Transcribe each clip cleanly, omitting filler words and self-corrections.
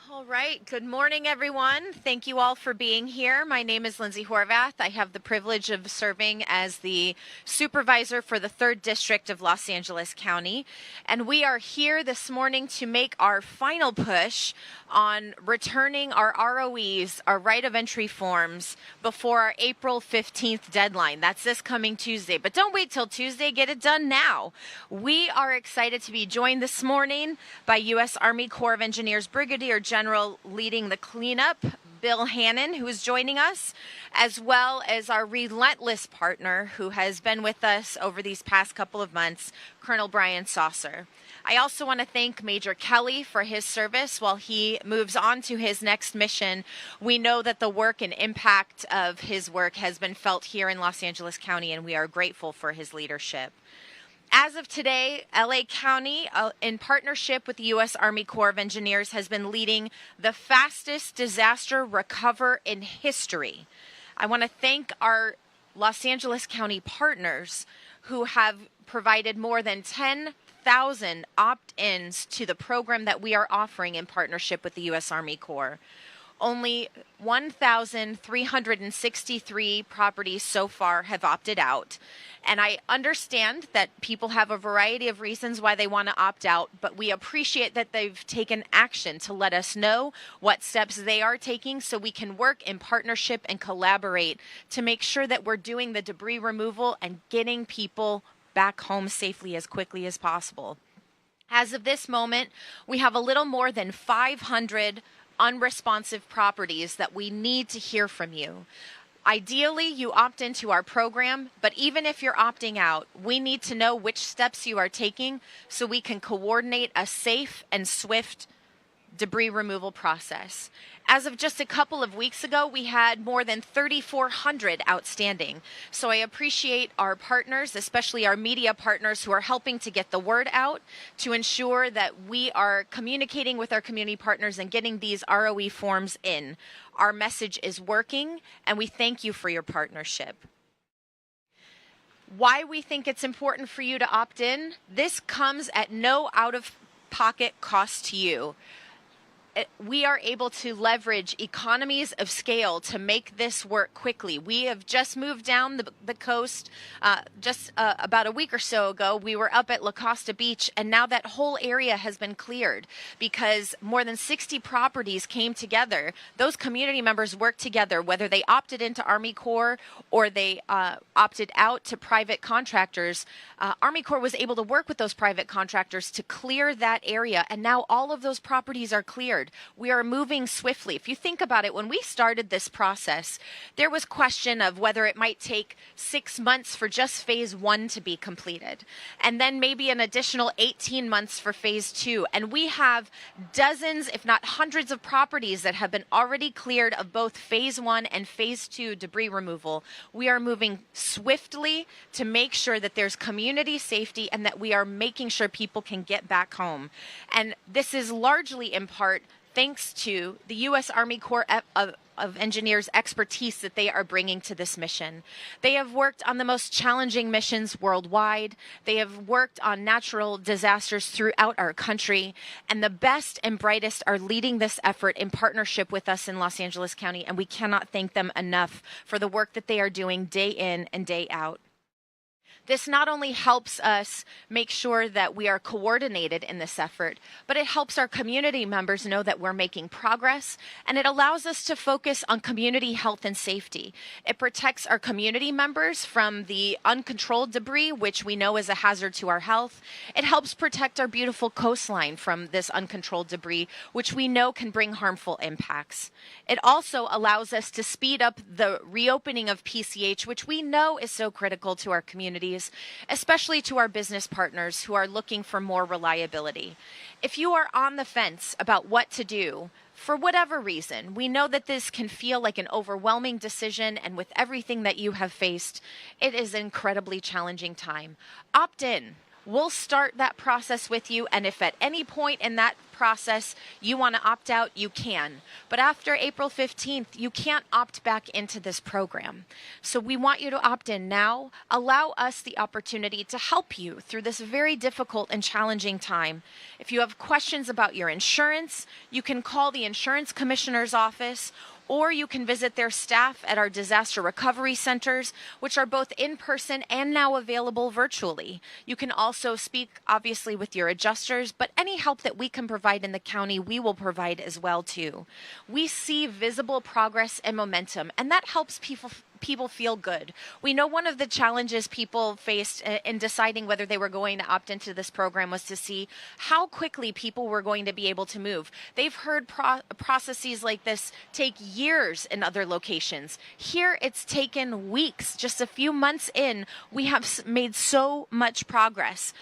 All right. Good morning, everyone. Thank you all for being here. My name is Lindsay Horvath. I have the privilege of serving as the supervisor for the 3rd District of Los Angeles County. And we are here this morning to make our final push on returning our ROEs, our right of entry forms, before our April 15th deadline. That's this coming Tuesday. But don't wait till Tuesday. Get it done now. We are excited to be joined this morning by U.S. Army Corps of Engineers Brigadier General leading the cleanup, Bill Hannon, who is joining us, as well as our relentless partner who has been with us over these past couple of months, Colonel Brian Saucer. I also want to thank Major Kelly for his service while he moves on to his next mission. We know that the work and impact of his work has been felt here in Los Angeles County, and we are grateful for his leadership. As of today, LA County, in partnership with the U.S. Army Corps of Engineers, has been leading the fastest disaster recover in history. I want to thank our Los Angeles County partners who have provided more than 10,000 opt-ins to the program that we are offering in partnership with the U.S. Army Corps. Only 1,363 properties so far have opted out. And I understand that people have a variety of reasons why they want to opt out, but we appreciate that they've taken action to let us know what steps they are taking so we can work in partnership and collaborate to make sure that we're doing the debris removal and getting people back home safely as quickly as possible. As of this moment, we have a little more than 500 unresponsive properties that we need to hear from you. Ideally, you opt into our program, but even if you're opting out, we need to know which steps you are taking so we can coordinate a safe and swift debris removal process. As of just a couple of weeks ago, we had more than 3,400 outstanding. So I appreciate our partners, especially our media partners who are helping to get the word out to ensure that we are communicating with our community partners and getting these ROE forms in. Our message is working, and we thank you for your partnership. Why we think it's important for you to opt in? This comes at no out-of-pocket cost to you. We are able to leverage economies of scale to make this work quickly. We have just moved down the coast about a week or so ago. We were up at La Costa Beach, and now that whole area has been cleared because more than 60 properties came together. Those community members worked together, whether they opted into Army Corps or they opted out to private contractors. Army Corps was able to work with those private contractors to clear that area, and now all of those properties are cleared. We are moving swiftly. If you think about it, when we started this process, there was question of whether it might take 6 months for just phase 1 to be completed, and then maybe an additional 18 months for phase 2. And we have dozens, if not hundreds of properties that have been already cleared of both phase 1 and phase 2 debris removal. We are moving swiftly to make sure that there's community safety and that we are making sure people can get back home. And this is largely in part thanks to the U.S. Army Corps of Engineers' expertise that they are bringing to this mission. They have worked on the most challenging missions worldwide. They have worked on natural disasters throughout our country, and the best and brightest are leading this effort in partnership with us in Los Angeles County, and we cannot thank them enough for the work that they are doing day in and day out. This not only helps us make sure that we are coordinated in this effort, but it helps our community members know that we're making progress, and it allows us to focus on community health and safety. It protects our community members from the uncontrolled debris, which we know is a hazard to our health. It helps protect our beautiful coastline from this uncontrolled debris, which we know can bring harmful impacts. It also allows us to speed up the reopening of PCH, which we know is so critical to our communities, especially to our business partners who are looking for more reliability. If you are on the fence about what to do, for whatever reason, we know that this can feel like an overwhelming decision, and with everything that you have faced, it is an incredibly challenging time. Opt in. We'll start that process with you, and if at any point in that process you want to opt out, you can. But after April 15th, you can't opt back into this program. So we want you to opt in now. Allow us the opportunity to help you through this very difficult and challenging time. If you have questions about your insurance, you can call the insurance commissioner's office, or you can visit their staff at our disaster recovery centers, which are both in person and now available virtually. You can also speak, obviously, with your adjusters, but any help that we can provide in the county, we will provide as well, too. We see visible progress and momentum, and that helps people feel good. We know one of the challenges people faced in deciding whether they were going to opt into this program was to see how quickly people were going to be able to move. They've heard processes like this take years in other locations. Here it's taken weeks. Just a few months in, we have made so much progress.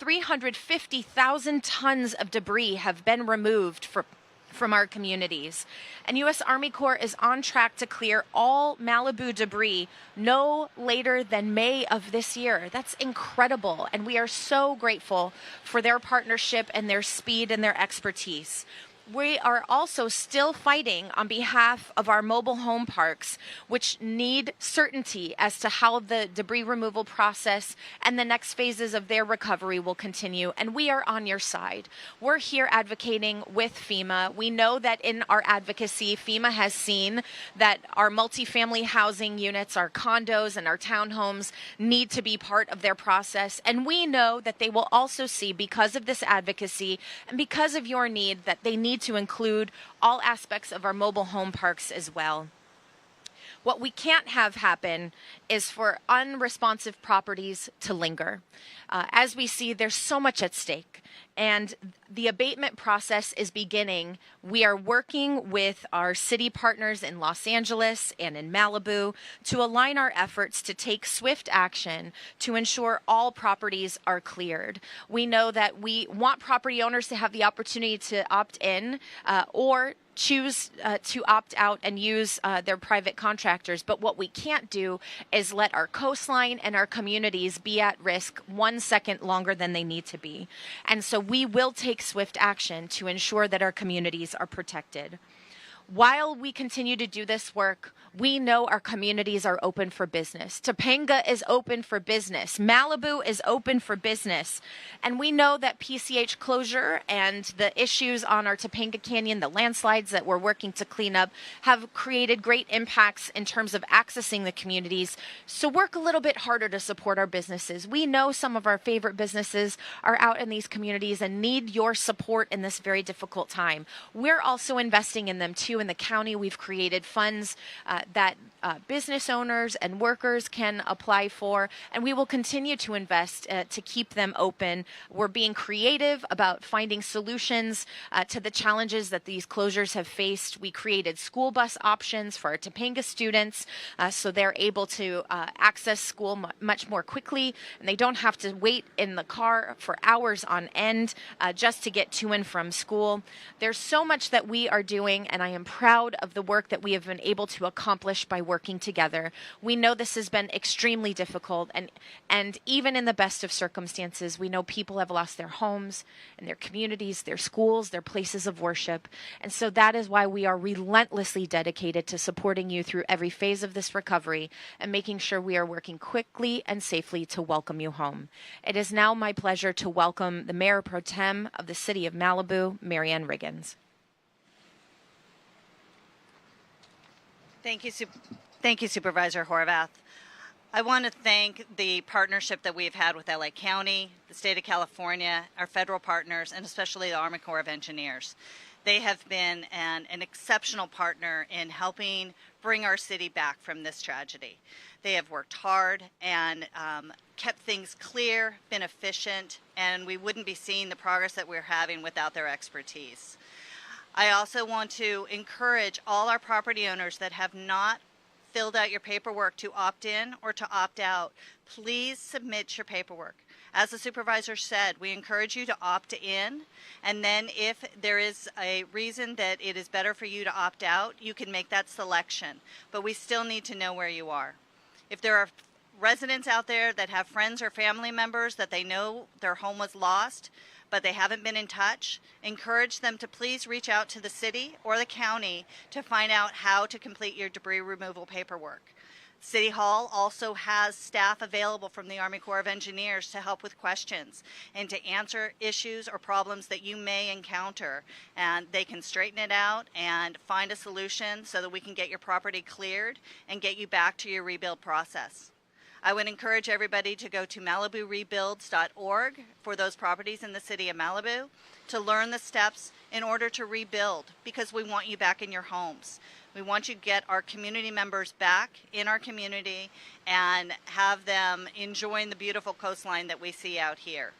350,000 tons of debris have been removed from our communities. And U.S. Army Corps is on track to clear all Malibu debris no later than May of this year. That's incredible. And we are so grateful for their partnership and their speed and their expertise. We are also still fighting on behalf of our mobile home parks, which need certainty as to how the debris removal process and the next phases of their recovery will continue. And we are on your side. We're here advocating with FEMA. We know that in our advocacy, FEMA has seen that our multifamily housing units, our condos and our townhomes need to be part of their process. And we know that they will also see, because of this advocacy and because of your need, that they need to include all aspects of our mobile home parks as well. What we can't have happen is for unresponsive properties to linger. As we see, there's so much at stake, and the abatement process is beginning. We are working with our city partners in Los Angeles and in Malibu to align our efforts to take swift action to ensure all properties are cleared. We know that we want property owners to have the opportunity to opt in or choose to opt out and use their private contractors. But what we can't do is let our coastline and our communities be at risk 1 second longer than they need to be. And so we will take swift action to ensure that our communities are protected. While we continue to do this work, we know our communities are open for business. Topanga is open for business. Malibu is open for business. And we know that PCH closure and the issues on our Topanga Canyon, the landslides that we're working to clean up, have created great impacts in terms of accessing the communities. So work a little bit harder to support our businesses. We know some of our favorite businesses are out in these communities and need your support in this very difficult time. We're also investing in them too. In the county, we've created funds that business owners and workers can apply for, and we will continue to invest to keep them open. We're being creative about finding solutions to the challenges that these closures have faced. We created school bus options for our Topanga students so they're able to access school much more quickly, and they don't have to wait in the car for hours on end just to get to and from school. There's so much that we are doing, and I am proud of the work that we have been able to accomplish by working together. We know this has been extremely difficult, and even in the best of circumstances, we know people have lost their homes and their communities, their schools, their places of worship. And so that is why we are relentlessly dedicated to supporting you through every phase of this recovery and making sure we are working quickly and safely to welcome you home. It is now my pleasure to welcome the Mayor Pro Tem of the City of Malibu, Marianne Riggins. Thank you, Supervisor Horvath. I want to thank the partnership that we've had with LA County, the state of California, our federal partners, and especially the Army Corps of Engineers. They have been an exceptional partner in helping bring our city back from this tragedy. They have worked hard and kept things clear, been efficient, and we wouldn't be seeing the progress that we're having without their expertise. I also want to encourage all our property owners that have not filled out your paperwork to opt in or to opt out. Please submit your paperwork. As the supervisor said, we encourage you to opt in, and then if there is a reason that it is better for you to opt out, you can make that selection. But we still need to know where you are. If there are residents out there that have friends or family members that they know their home was lost, but they haven't been in touch, encourage them to please reach out to the city or the county to find out how to complete your debris removal paperwork. City Hall also has staff available from the Army Corps of Engineers to help with questions and to answer issues or problems that you may encounter. And they can straighten it out and find a solution so that we can get your property cleared and get you back to your rebuild process. I would encourage everybody to go to MalibuRebuilds.org for those properties in the city of Malibu to learn the steps in order to rebuild, because we want you back in your homes. We want you to get our community members back in our community and have them enjoying the beautiful coastline that we see out here.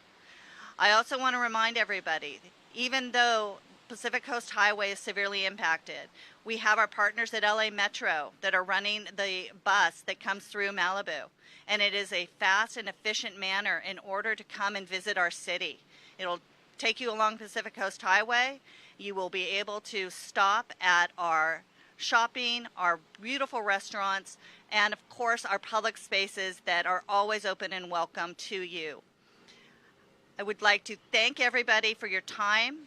I also want to remind everybody, even though Pacific Coast Highway is severely impacted, we have our partners at LA Metro that are running the bus that comes through Malibu. And it is a fast and efficient manner in order to come and visit our city. It'll take you along Pacific Coast Highway. You will be able to stop at our shopping, our beautiful restaurants, and of course our public spaces that are always open and welcome to you. I would like to thank everybody for your time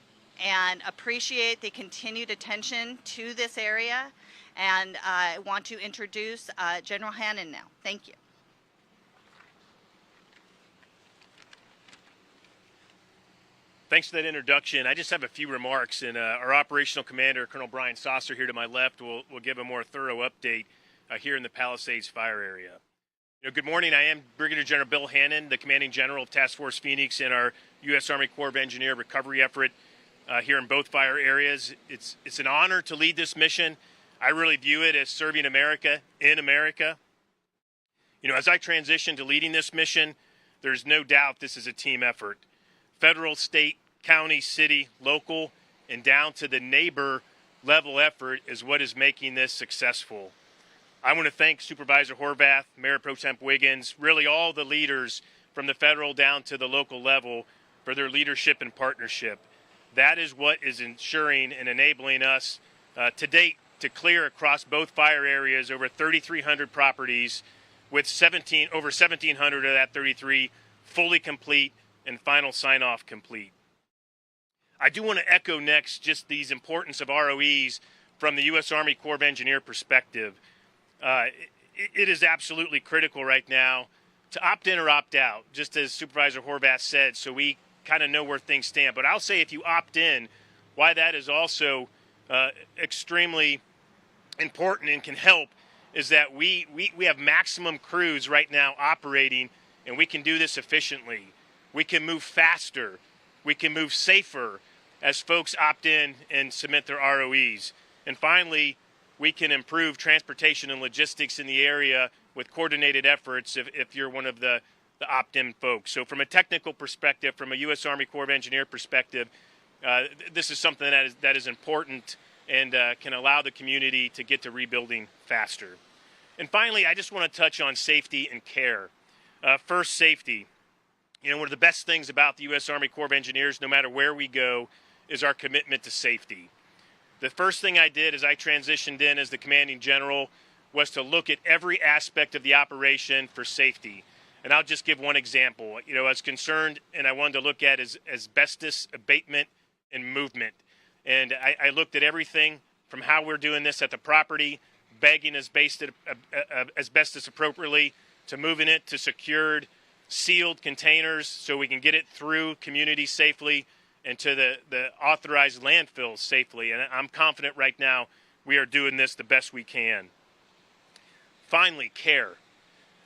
and appreciate the continued attention to this area. And I want to introduce General Hannon now. Thank you. Thanks for that introduction. I just have a few remarks, and our operational commander, Colonel Brian Saucer, here to my left, will give a more thorough update here in the Palisades fire area. Good morning. I am Brigadier General Bill Hannon, the Commanding General of Task Force Phoenix in our U.S. Army Corps of Engineer recovery effort here in both fire areas. It's an honor to lead this mission. I really view it as serving America in America. As I transition to leading this mission, there's no doubt this is a team effort. Federal, state, county, city, local, and down to the neighbor level effort is what is making this successful. I want to thank Supervisor Horvath, Mayor Pro Tem Wiggins, really all the leaders from the federal down to the local level for their leadership and partnership. That is what is ensuring and enabling us to date to clear across both fire areas over 3,300 properties, with over 1,700 of that 33 fully complete and final sign-off complete. I do want to echo next just the importance of ROEs from the U.S. Army Corps of Engineer perspective. It is absolutely critical right now to opt in or opt out, just as Supervisor Horvath said, so we kind of know where things stand. But I'll say if you opt in, why that is also extremely important and can help is that we have maximum crews right now operating, and we can do this efficiently. We can move faster. We can move safer as folks opt in and submit their ROEs. And finally, we can improve transportation and logistics in the area with coordinated efforts if you're one of the opt-in folks. So from a technical perspective, from a U.S. Army Corps of Engineer perspective, this is something that is important and can allow the community to get to rebuilding faster. And finally, I just want to touch on safety and care. First, safety. One of the best things about the U.S. Army Corps of Engineers, no matter where we go, is our commitment to safety. The first thing I did as I transitioned in as the commanding general was to look at every aspect of the operation for safety. And I'll just give one example. I was concerned and I wanted to look at asbestos abatement and movement. And I looked at everything from how we're doing this at the property, bagging asbestos appropriately, to moving it to secured, sealed containers so we can get it through communities safely and to the authorized landfills safely. And I'm confident right now we are doing this the best we can. Finally, care.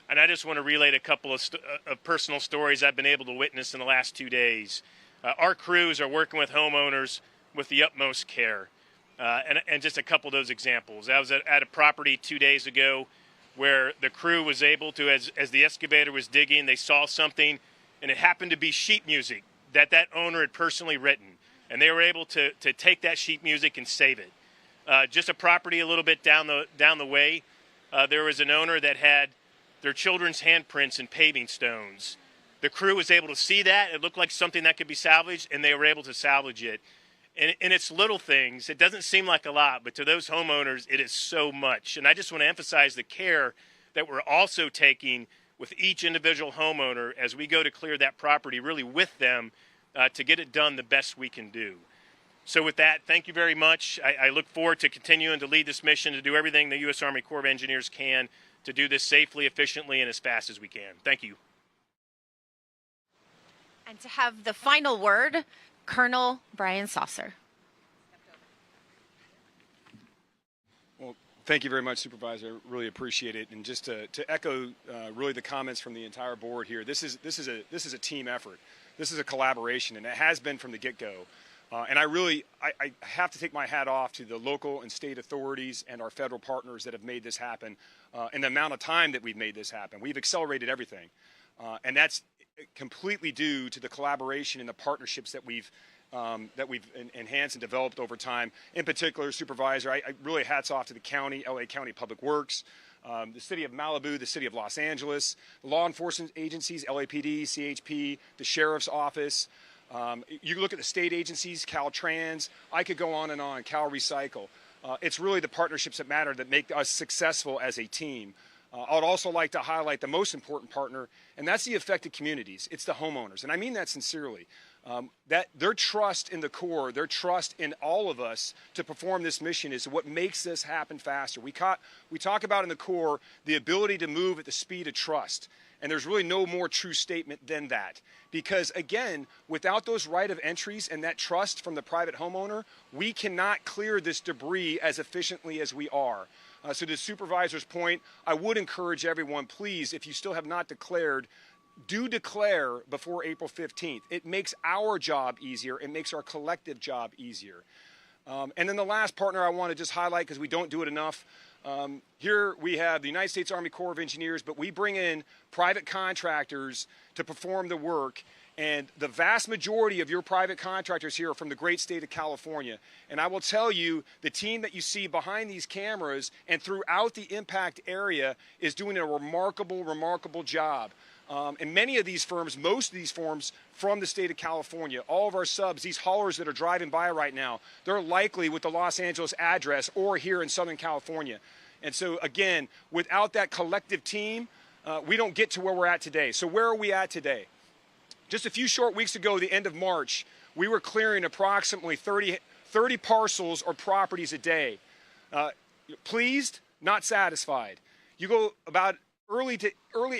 And I just want to relate a couple of personal stories I've been able to witness in the last 2 days. Our crews are working with homeowners with the utmost care. And just a couple of those examples. I was at a property 2 days ago where the crew was able to, as the excavator was digging, they saw something, and it happened to be sheet music that owner had personally written. And they were able to take that sheet music and save it. Just a property a little bit down the way, there was an owner that had their children's handprints in paving stones. The crew was able to see that. It looked like something that could be salvaged, and they were able to salvage it. And it's little things. It doesn't seem like a lot, but to those homeowners, it is so much. And I just want to emphasize the care that we're also taking with each individual homeowner as we go to clear that property, really with them, to get it done the best we can do. So with that, thank you very much. I look forward to continuing to lead this mission, to do everything the U.S. Army Corps of Engineers can to do this safely, efficiently, and as fast as we can. Thank you. And to have the final word, Colonel Brian Saucer. Well, thank you very much, Supervisor. Really appreciate it. And just to echo really the comments from the entire board here, this is a team effort. This is a collaboration, and it has been from the get-go. And I have to take my hat off to the local and state authorities and our federal partners that have made this happen, and the amount of time that we've made this happen. We've accelerated everything, and that's completely due to the collaboration and the partnerships that we've enhanced and developed over time. In particular, Supervisor, I really hats off to the county, LA County Public Works, the City of Malibu, the City of Los Angeles, law enforcement agencies, LAPD, CHP, the Sheriff's Office. You look at the state agencies, Caltrans, I could go on and on, Cal Recycle. It's really the partnerships that matter that make us successful as a team. I would also like to highlight the most important partner, and that's the affected communities. It's the homeowners, and I mean that sincerely. That their trust in the Corps, their trust in all of us to perform this mission is what makes this happen faster. We talk about in the Corps the ability to move at the speed of trust. And there's really no more true statement than that. Because, again, without those right of entries and that trust from the private homeowner, we cannot clear this debris as efficiently as we are. So to the supervisor's point, I would encourage everyone, please, if you still have not declared, do declare before April 15th. It makes our job easier. It makes our collective job easier. And then the last partner I want to just highlight, because we don't do it enough, here we have the United States Army Corps of Engineers, but we bring in private contractors to perform the work. And the vast majority of your private contractors here are from the great state of California. And I will tell you, the team that you see behind these cameras and throughout the impact area is doing a remarkable, remarkable job. And many of these firms, most of these firms from the state of California, all of our subs, these haulers that are driving by right now, they're likely with the Los Angeles address or here in Southern California. And so, again, without that collective team, we don't get to where we're at today. So where are we at today? Just a few short weeks ago, the end of March, we were clearing approximately 30 parcels or properties a day. Pleased, not satisfied. You go about early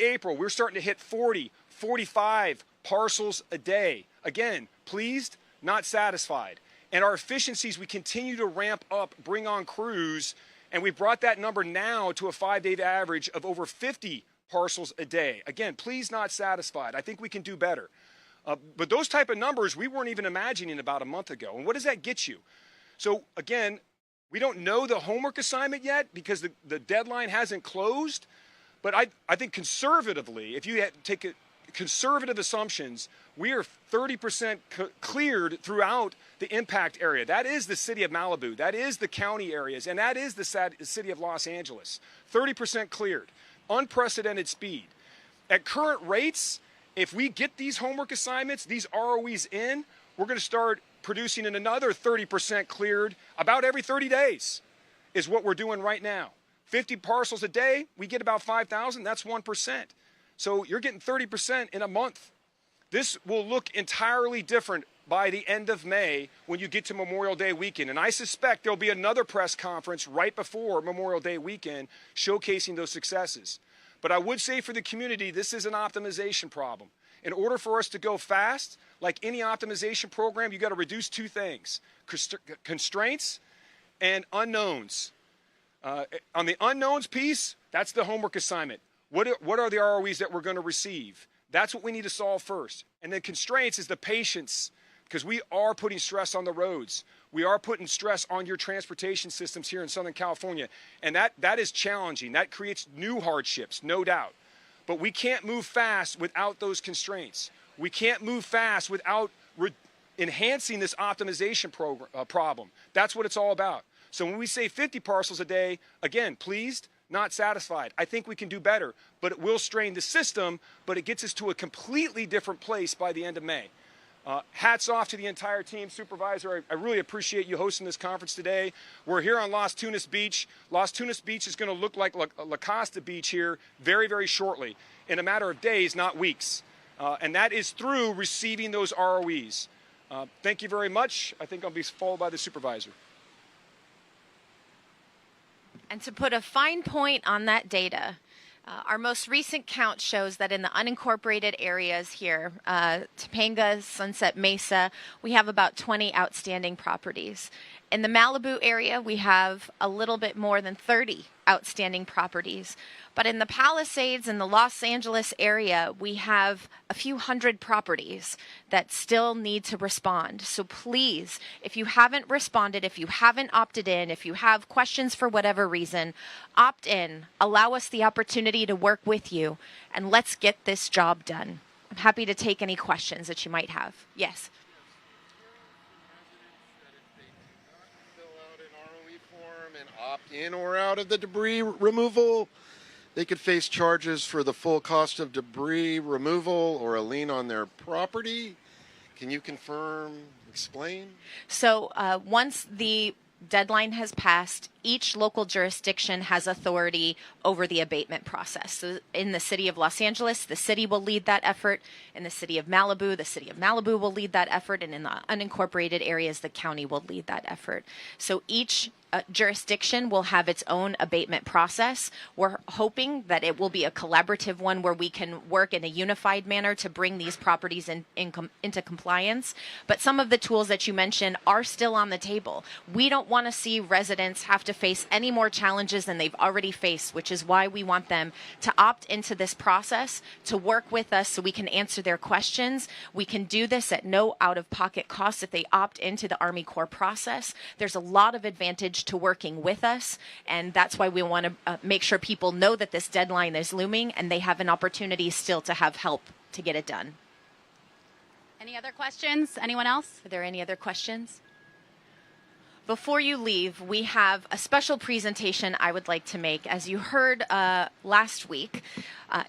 April, we're starting to hit 40, 45 parcels a day. Again, pleased, not satisfied. And our efficiencies, we continue to ramp up, bring on crews, and we brought that number now to a 5-day average of over 50 parcels a day. Again, pleased, not satisfied. I think we can do better. But those type of numbers we weren't even imagining about a month ago. And what does that get you? So again, we don't know the homework assignment yet because the deadline hasn't closed. But I think conservatively, if you take conservative assumptions, we are 30% cleared throughout the impact area. That is the city of Malibu. That is the county areas. And that is the city of Los Angeles. 30% cleared. Unprecedented speed. At current rates, if we get these homework assignments, these ROEs in, we're going to start producing in another 30% cleared about every 30 days is what we're doing right now. 50 parcels a day, we get about 5,000, that's 1%. So you're getting 30% in a month. This will look entirely different by the end of May when you get to Memorial Day weekend. And I suspect there'll be another press conference right before Memorial Day weekend showcasing those successes. But I would say for the community, this is an optimization problem. In order for us to go fast, like any optimization program, you got to reduce two things, constraints and unknowns. On the unknowns piece, that's the homework assignment. What are the ROEs that we're going to receive? That's what we need to solve first. And then constraints is the patience, because we are putting stress on the roads. We are putting stress on your transportation systems here in Southern California. And that is challenging. That creates new hardships, no doubt. But we can't move fast without those constraints. We can't move fast without enhancing this optimization problem. That's what it's all about. So when we say 50 parcels a day, again, pleased, not satisfied. I think we can do better, but it will strain the system, but it gets us to a completely different place by the end of May. Hats off to the entire team. Supervisor, I really appreciate you hosting this conference today. We're here on Las Tunas Beach. Las Tunas Beach is going to look like La Costa Beach here very, very shortly, in a matter of days, not weeks. And that is through receiving those ROEs. Thank you very much. I think I'll be followed by the supervisor. And to put a fine point on that data, our most recent count shows that in the unincorporated areas here, Topanga, Sunset Mesa, we have about 20 outstanding properties. In the Malibu area, we have a little bit more than 30 outstanding properties. But in the Palisades and the Los Angeles area, we have a few hundred properties that still need to respond. So please, if you haven't responded, if you haven't opted in, if you have questions for whatever reason, opt in. Allow us the opportunity to work with you, and let's get this job done. I'm happy to take any questions that you might have. Yes. And opt in or out of the debris removal, they could face charges for the full cost of debris removal or a lien on their property. Can you confirm, explain? So once the deadline has passed, each local jurisdiction has authority over the abatement process. So in the city of Los Angeles, the city will lead that effort. In the city of Malibu will lead that effort. And in the unincorporated areas, the county will lead that effort. So each jurisdiction will have its own abatement process. We're hoping that it will be a collaborative one where we can work in a unified manner to bring these properties into compliance. But some of the tools that you mentioned are still on the table. We don't want to see residents have to face any more challenges than they've already faced, which is why we want them to opt into this process, to work with us so we can answer their questions. We can do this at no out-of-pocket cost if they opt into the Army Corps process. There's a lot of advantage to working with us, and that's why we want to make sure people know that this deadline is looming and they have an opportunity still to have help to get it done. Any other questions? Anyone else? Are there any other questions? Before you leave, we have a special presentation I would like to make. As you heard last week,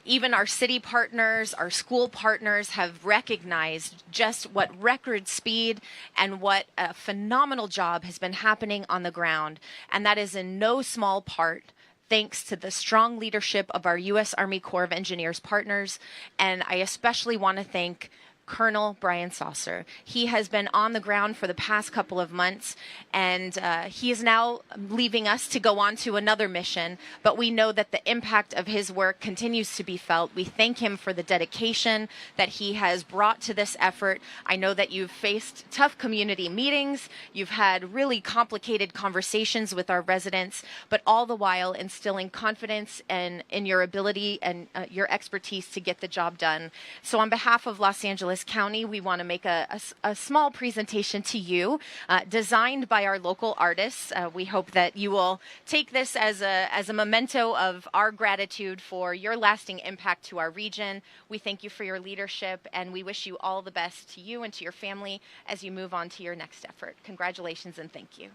even our city partners, our school partners have recognized just what record speed and what a phenomenal job has been happening on the ground. And that is in no small part thanks to the strong leadership of our U.S. Army Corps of Engineers partners. And I especially want to thank Colonel Brian Saucer. He has been on the ground for the past couple of months, and he is now leaving us to go on to another mission, but we know that the impact of his work continues to be felt. We thank him for the dedication that he has brought to this effort. I know that you've faced tough community meetings, you've had really complicated conversations with our residents, but all the while instilling confidence in your ability and your expertise to get the job done. So on behalf of Los Angeles County, we want to make a small presentation to you, designed by our local artists. We hope that you will take this as a memento of our gratitude for your lasting impact to our region. We thank you for your leadership, and we wish you all the best to you and to your family as you move on to your next effort. Congratulations and thank you.